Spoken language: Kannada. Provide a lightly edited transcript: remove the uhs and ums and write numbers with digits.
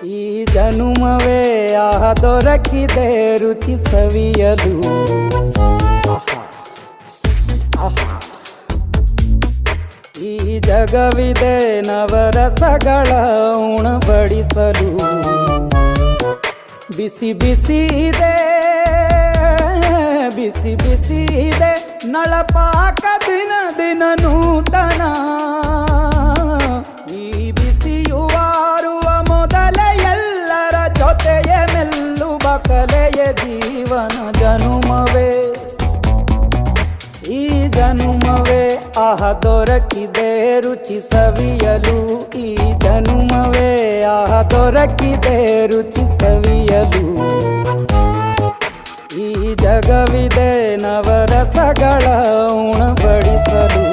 ಈ ಜನುಮವೇ ಆಹ ದೊರಕಿದೆ ರುಚಿ ಸವಿಯಲು. ಈ ಜಗವಿದೆ ನವರಸಗಳ ಉಣಬಡಿಸಲು. ಬಿಸಿ ಬಿಸಿ ಇದೆ, ಬಿಸಿ ಬಿಸಿ ಇದೆ ನಳಪಾಕ ದಿನ ದಿನ ನೂತನ. ಈ ಬಿಸಿಯುವಾರುವ ಮೊದಲೇ ಎಲ್ಲರ ಜೊತೆಯೇ ಮೆಲ್ಲುವ ಕಲೆಯ ಜೀವನ ಜನುಮವೇ. ಈ ಜನುಮವೇ ಆಹ ದೊರಕಿದೆ ರುಚಿ ಸವಿಯಲು. ಈ ಜನುಮವೇ ಆಹ ದೊರಕಿದೆ ರುಚಿ ಸವಿಯಲು. ಈ ಜಗವಿದೆ ನವರಸಗಳ ಉಣಬಡಿಸಲು.